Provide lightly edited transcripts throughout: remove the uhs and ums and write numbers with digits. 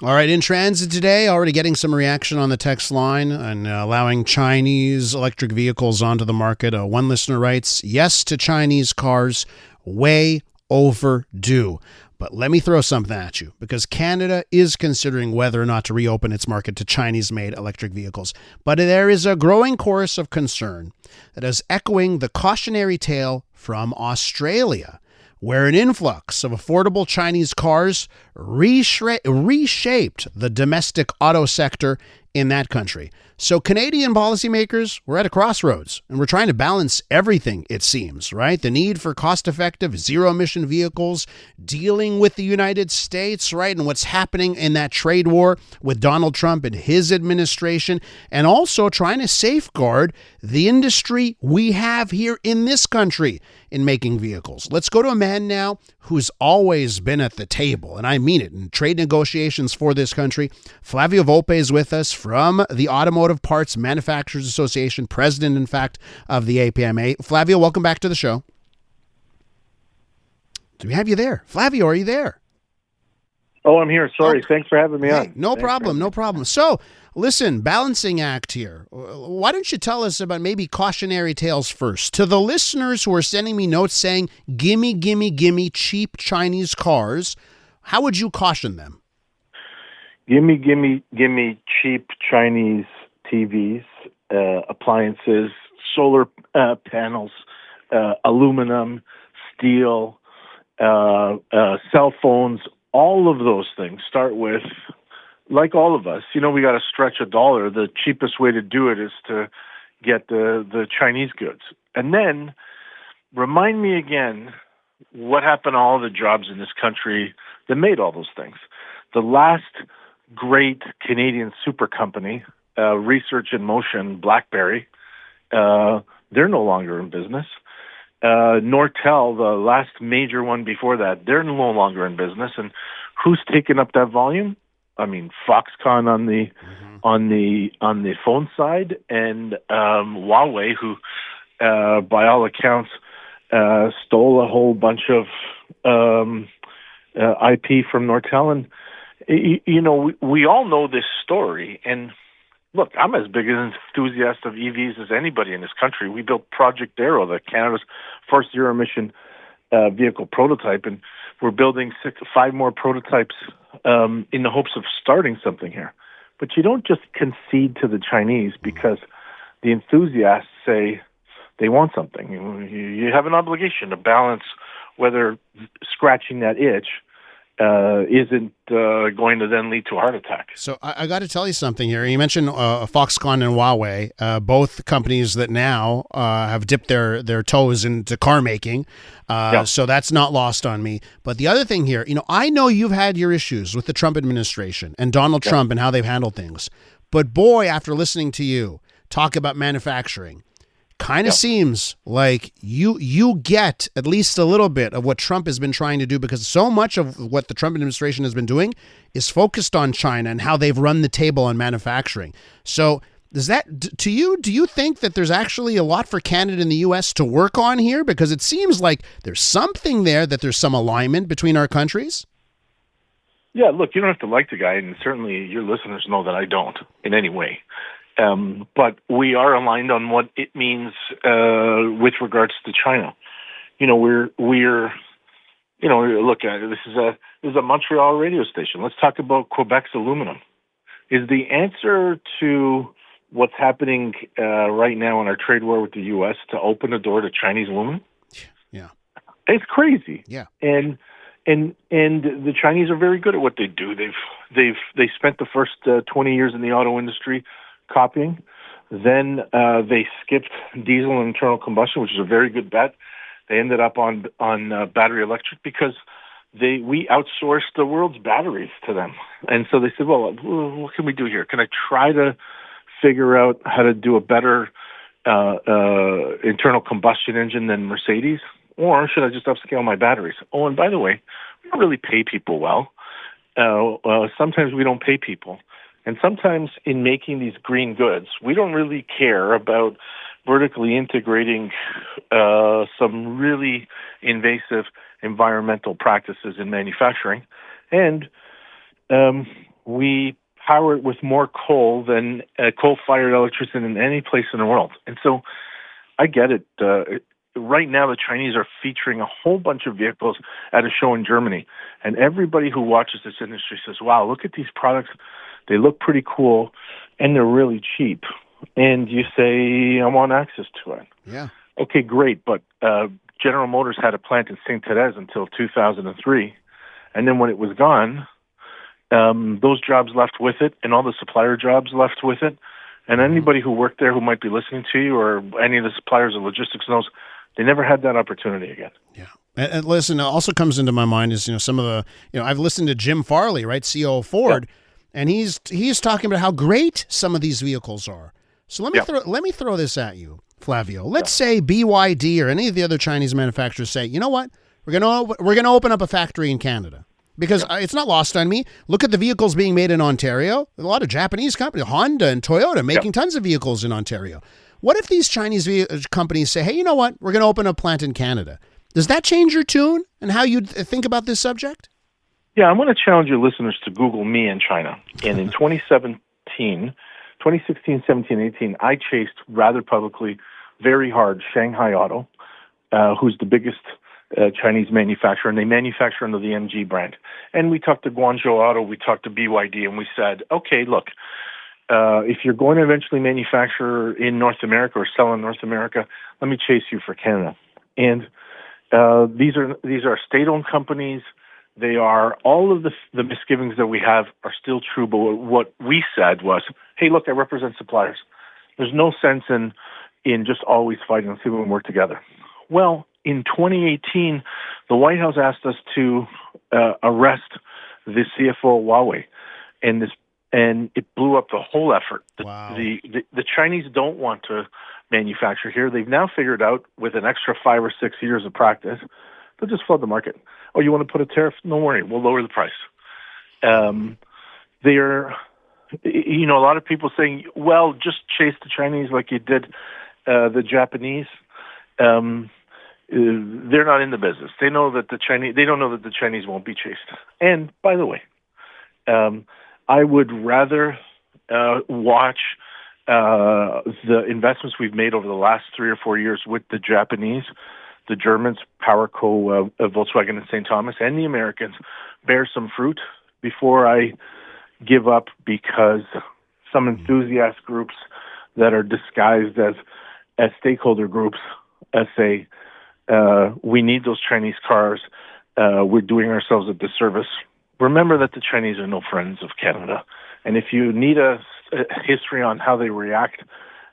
All right, in transit today, already getting some reaction on the text line and allowing Chinese electric vehicles onto the market. One listener writes, yes to Chinese cars, way overdue. But let me throw something at you, because Canada is considering whether or not to reopen its market to Chinese-made electric vehicles. But there is a growing chorus of concern that is echoing the cautionary tale from Australia, where an influx of affordable Chinese cars reshaped the domestic auto sector in that country. So Canadian policymakers, we're at a crossroads, and we're trying to balance everything, it seems, right? The need for cost-effective, zero-emission vehicles, dealing with the United States, right, and what's happening in that trade war with Donald Trump and his administration, and also trying to safeguard the industry we have here in this country in making vehicles. Let's go to a man now who's always been at the table, and I mean it, in trade negotiations for this country. Flavio Volpe is with us from the Automotive Parts Manufacturers Association, president, in fact, of the APMA. Flavio, welcome back to the show. Do we have you there? Flavio, are you there? Oh, I'm here. Sorry. Thanks for having me on. No problem. So, listen, balancing act here. Why don't you tell us about maybe cautionary tales first? To the listeners who are sending me notes saying, gimme cheap Chinese cars, how would you caution them? Gimme cheap Chinese TVs, appliances, solar panels, aluminum, steel, cell phones. All of those things start with, like all of us, we got to stretch a dollar. The cheapest way to do it is to get the Chinese goods. And then remind me again what happened to all the jobs in this country that made all those things. The last great Canadian super company, Research in Motion, BlackBerry, they're no longer in business. Nortel, the last major one before that, they're no longer in business. And who's taken up that volume? I mean, Foxconn on the phone side, and Huawei, who, by all accounts, stole a whole bunch of IP from Nortel. And we all know this story. And look, I'm as big an enthusiast of EVs as anybody in this country. We built Project Arrow, Canada's first zero-emission vehicle prototype, and we're building 5 more prototypes in the hopes of starting something here. But you don't just concede to the Chinese because the enthusiasts say they want something. You have an obligation to balance whether scratching that itch isn't going to then lead to a heart attack. So I got to tell you something here. You mentioned Foxconn and Huawei, both companies that now have dipped their toes into car making. So that's not lost on me. But the other thing here, I know you've had your issues with the Trump administration and Donald Trump and how they've handled things. But boy, after listening to you talk about manufacturing, kind of seems like you get at least a little bit of what Trump has been trying to do, because so much of what the Trump administration has been doing is focused on China and how they've run the table on manufacturing. So does that, do you think that there's actually a lot for Canada and the U.S. to work on here? Because it seems like there's something there, that there's some alignment between our countries. Yeah, look, you don't have to like the guy, and certainly your listeners know that I don't in any way. But we are aligned on what it means with regards to China. We're look at it. This is a Montreal radio station. Let's talk about Quebec's aluminum. Is the answer to what's happening right now in our trade war with the U.S. to open the door to Chinese aluminum? Yeah, it's crazy. Yeah, and the Chinese are very good at what they do. They spent the first 20 years in the auto industry copying. Then they skipped diesel and internal combustion, which is a very good bet. They ended up on battery electric because we outsourced the world's batteries to them. And so they said, well, what can we do here? Can I try to figure out how to do a better internal combustion engine than Mercedes? Or should I just upscale my batteries? Oh, and by the way, we don't really pay people well. Sometimes we don't pay people. And sometimes in making these green goods, we don't really care about vertically integrating some really invasive environmental practices in manufacturing. And we power it with more coal than coal-fired electricity in any place in the world. And so I get it. Right now, the Chinese are featuring a whole bunch of vehicles at a show in Germany. And everybody who watches this industry says, wow, look at these products. They look pretty cool, and they're really cheap. And you say, I want access to it. Yeah. Okay, great. But General Motors had a plant in St. Therese until 2003. And then when it was gone, those jobs left with it, and all the supplier jobs left with it. And anybody who worked there who might be listening to you, or any of the suppliers of logistics knows, they never had that opportunity again. Yeah. And listen, it also comes into my mind is, some of the, I've listened to Jim Farley, right, CEO of Ford, and he's talking about how great some of these vehicles are. So let me throw this at you, Flavio. Let's say BYD or any of the other Chinese manufacturers say, you know what, we're gonna open up a factory in Canada. Because it's not lost on me. Look at the vehicles being made in Ontario. A lot of Japanese companies, Honda and Toyota, making tons of vehicles in Ontario. What if these Chinese companies say, hey, you know what? We're going to open a plant in Canada. Does that change your tune and how you think about this subject? Yeah, I'm going to challenge your listeners to Google me in China. And in 2016, 17, 18, I chased rather publicly, very hard, Shanghai Auto, who's the biggest Chinese manufacturer, and they manufacture under the MG brand. And we talked to Guangzhou Auto, we talked to BYD, and we said, okay, look, if you're going to eventually manufacture in North America or sell in North America, let me chase you for Canada. And these are state-owned companies. They are, all of the misgivings that we have are still true, but what we said was, hey, look, I represent suppliers. There's no sense in just always fighting. Let's see if we can work together. Well, in 2018, the White House asked us to arrest the CFO of Huawei, and it blew up the whole effort. The Chinese don't want to manufacture here. They've now figured out, with an extra 5 or 6 years of practice, they'll just flood the market. Oh, you want to put a tariff? No worry, we'll lower the price. They're, a lot of people saying, well, just chase the Chinese like you did the Japanese. They're not in the business. They know that they don't know that the Chinese won't be chased. And by the way, I would rather watch the investments we've made over the last 3 or 4 years with the Japanese, the Germans, PowerCo, Volkswagen and St. Thomas, and the Americans bear some fruit before I give up, because some enthusiast groups that are disguised as stakeholder groups say, we need those Chinese cars. We're doing ourselves a disservice. Remember that the Chinese are no friends of Canada. And if you need a history on how they react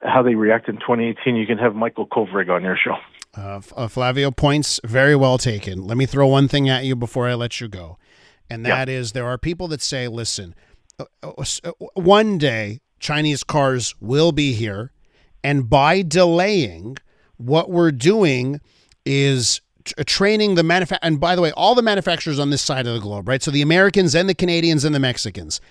in 2018, you can have Michael Kovrig on your show. Flavio, points very well taken. Let me throw one thing at you before I let you go. And that is, there are people that say, listen, one day Chinese cars will be here. And by delaying, what we're doing is training the manufacturer. And by the way, all the manufacturers on this side of the globe, right? So the Americans and the Canadians and the Mexicans.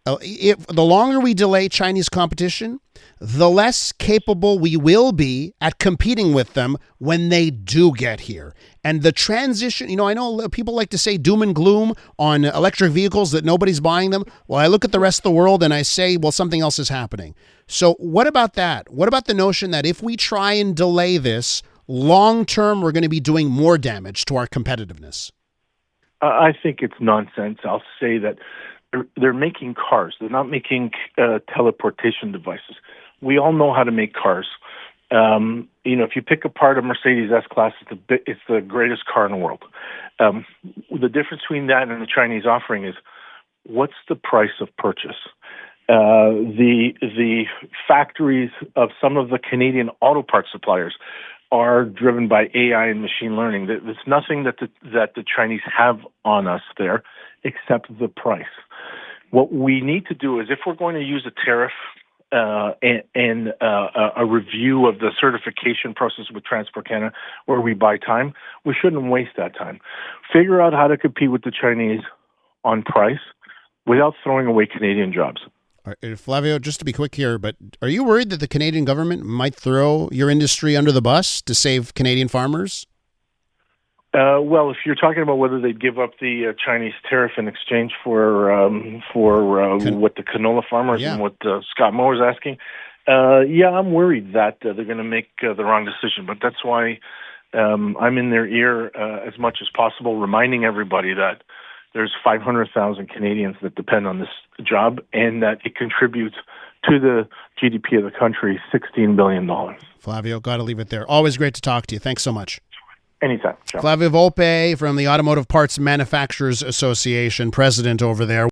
The longer we delay Chinese competition, the less capable we will be at competing with them when they do get here. And the transition, I know people like to say doom and gloom on electric vehicles, that nobody's buying them. Well, I look at the rest of the world and I say, well, something else is happening. So what about that? What about the notion that if we try and delay this, long term, we're going to be doing more damage to our competitiveness? I think it's nonsense. I'll say that they're making cars. They're not making teleportation devices. We all know how to make cars. If you pick apart a Mercedes S-Class, it's the greatest car in the world. The difference between that and the Chinese offering is, what's the price of purchase? The factories of some of the Canadian auto parts suppliers are driven by AI and machine learning. There's nothing that the Chinese have on us there except the price. What we need to do is, if we're going to use a tariff and a review of the certification process with Transport Canada, where we buy time, we shouldn't waste that time. Figure out how to compete with the Chinese on price without throwing away Canadian jobs. All right, Flavio, just to be quick here, but are you worried that the Canadian government might throw your industry under the bus to save Canadian farmers? Well, if you're talking about whether they'd give up the Chinese tariff in exchange for what the canola farmers and what Scott Moore is asking, I'm worried that they're going to make the wrong decision. But that's why I'm in their ear as much as possible, reminding everybody that there's 500,000 Canadians that depend on this job and that it contributes to the GDP of the country $16 billion. Flavio, got to leave it there. Always great to talk to you. Thanks so much. Anytime. Ciao. Flavio Volpe from the Automotive Parts Manufacturers Association, president over there.